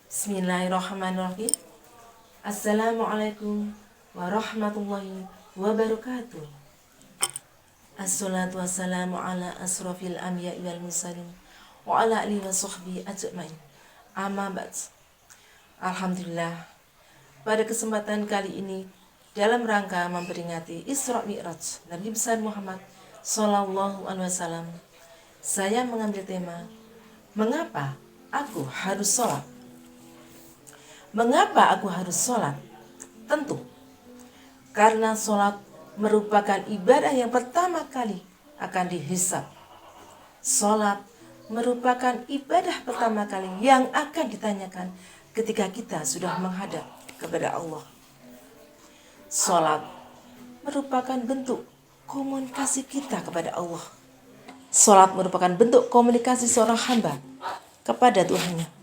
Bismillahirrahmanirrahim. Assalamualaikum warahmatullahi wabarakatuh. Assalatu wassalamu ala asrafil anbiya'i wal mursalin wa ala alihi wa sahbihi ajma'in. Amma ba'd. Alhamdulillah, pada kesempatan kali ini dalam rangka memperingati Isra Mi'raj Nabi besar Muhammad Sallallahu Alaihi Wasallam, saya mengambil tema mengapa aku harus sholat. Mengapa aku harus sholat? Tentu karena sholat merupakan ibadah yang pertama kali akan dihisab. Sholat merupakan ibadah pertama kali yang akan ditanyakan ketika kita sudah menghadap kepada Allah. Sholat merupakan bentuk komunikasi kita kepada Allah. Sholat merupakan bentuk komunikasi seorang hamba kepada Tuhannya.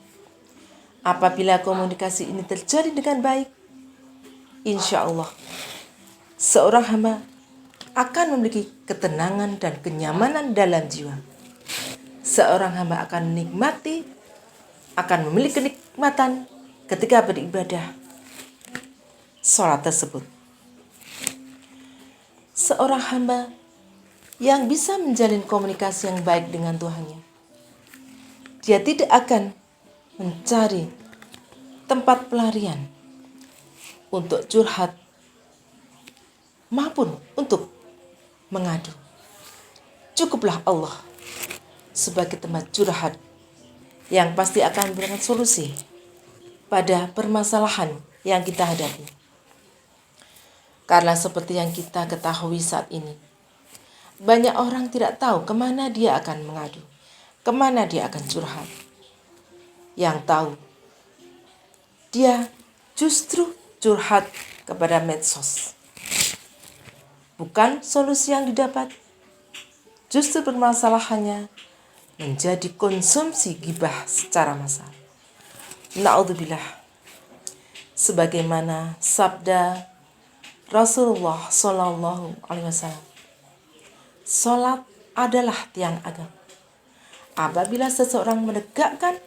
Apabila komunikasi ini terjadi dengan baik, insya Allah seorang hamba akan memiliki ketenangan dan kenyamanan dalam jiwa. Seorang hamba akan menikmati, akan memiliki kenikmatan ketika beribadah sholat tersebut. Seorang hamba yang bisa menjalin komunikasi yang baik dengan Tuhannya, dia tidak akan mencari tempat pelarian untuk curhat maupun untuk mengadu. Cukuplah Allah sebagai tempat curhat yang pasti akan memberikan solusi pada permasalahan yang kita hadapi. Karena seperti yang kita ketahui saat ini, banyak orang tidak tahu kemana dia akan mengadu, kemana dia akan curhat. Yang tahu, dia justru curhat kepada medsos. Bukan solusi yang didapat, justru permasalahannya menjadi konsumsi gibah secara massal. Na'udzubillah. Sebagaimana sabda Rasulullah Sallallahu Alaihi Wasallam, sholat adalah tiang agama. Apabila seseorang menegakkan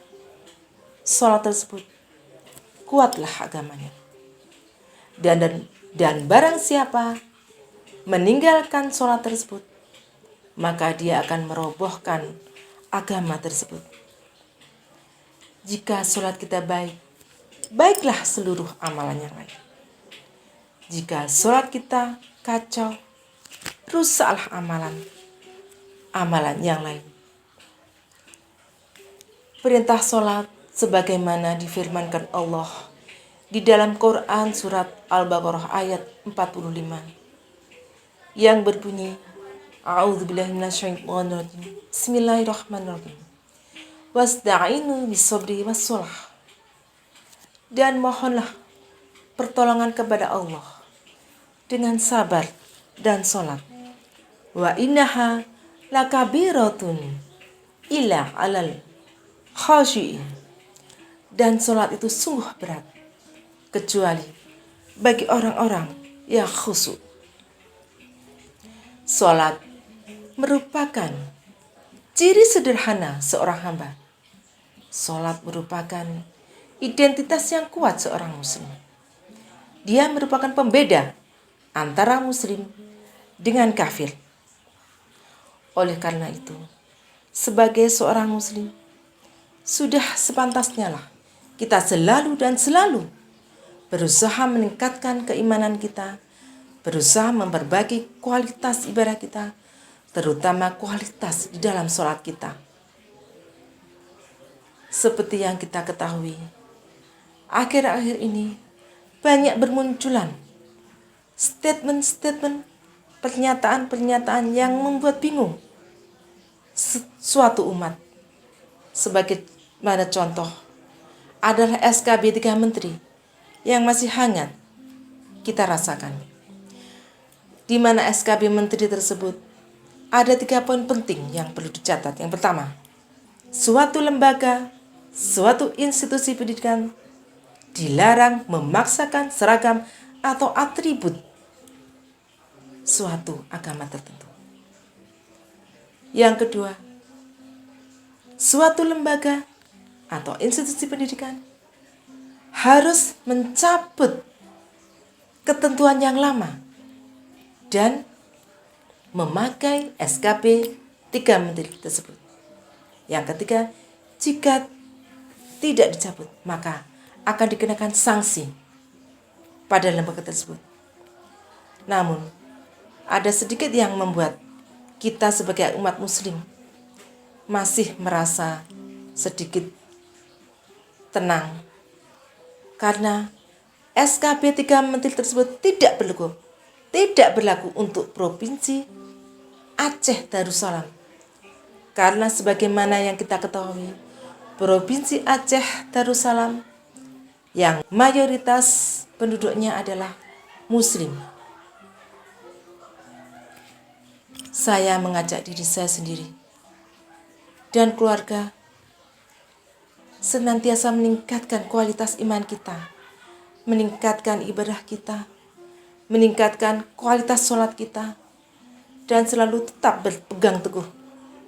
sholat tersebut, kuatlah agamanya. Dan barang siapa meninggalkan sholat tersebut, maka dia akan merobohkan agama tersebut. Jika sholat kita baik, baiklah seluruh amalan yang lain. Jika sholat kita kacau, rusaklah amalan yang lain. Perintah sholat sebagaimana difirmankan Allah di dalam Quran surat Al-Baqarah ayat 45 yang berbunyi, A'udzubillahi minasyaitonirrajim. Bismillahirrahmanirrahim. Wasta'inu bis-sabri was-shalah. Dan mohonlah pertolongan kepada Allah dengan sabar dan salat. Wa innaha lakabiratun illa 'alal khashi'in. Dan sholat itu sungguh berat, kecuali bagi orang-orang yang khusyuk. Sholat merupakan ciri sederhana seorang hamba. Sholat merupakan identitas yang kuat seorang muslim. Dia merupakan pembeda antara muslim dengan kafir. Oleh karena itu, sebagai seorang muslim, sudah sepantasnya lah kita selalu berusaha meningkatkan keimanan kita, berusaha memperbaiki kualitas ibadah kita, terutama kualitas di dalam sholat kita. Seperti yang kita ketahui, akhir-akhir ini banyak bermunculan statement-statement, pernyataan-pernyataan yang membuat bingung suatu umat. Sebagai contoh adalah SKB 3 Menteri yang masih hangat kita rasakan. Di mana SKB Menteri tersebut ada 3 poin penting yang perlu dicatat. Yang pertama, suatu lembaga, suatu institusi pendidikan dilarang memaksakan seragam atau atribut suatu agama tertentu. Yang kedua, suatu lembaga atau institusi pendidikan harus mencabut ketentuan yang lama dan memakai SKB 3 menteri tersebut. Yang ketiga, jika tidak dicabut, maka akan dikenakan sanksi pada lembaga tersebut. Namun, ada sedikit yang membuat kita sebagai umat muslim masih merasa sedikit tenang, karena SKB 3 menteri tersebut tidak berlaku untuk Provinsi Aceh Darussalam. Karena sebagaimana yang kita ketahui, Provinsi Aceh Darussalam yang mayoritas penduduknya adalah muslim. Saya mengajak diri saya sendiri dan keluarga senantiasa meningkatkan kualitas iman kita, meningkatkan ibadah kita, meningkatkan kualitas sholat kita, dan selalu tetap berpegang teguh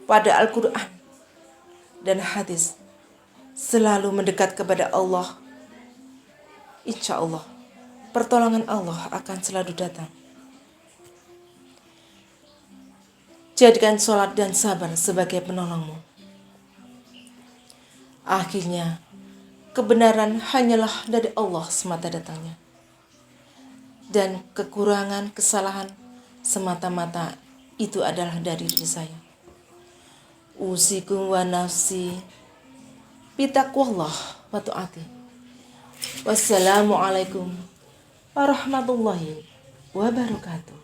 pada Al-Quran dan hadis, selalu mendekat kepada Allah. Insya Allah, pertolongan Allah akan selalu datang. Jadikan sholat dan sabar sebagai penolongmu. Akhirnya, kebenaran hanyalah dari Allah semata datangnya. Dan kekurangan, kesalahan semata-mata itu adalah dari diri saya. Usikum wa nafsi bitaqwallah wa ta'ati. Wassalamualaikum warahmatullahi wabarakatuh.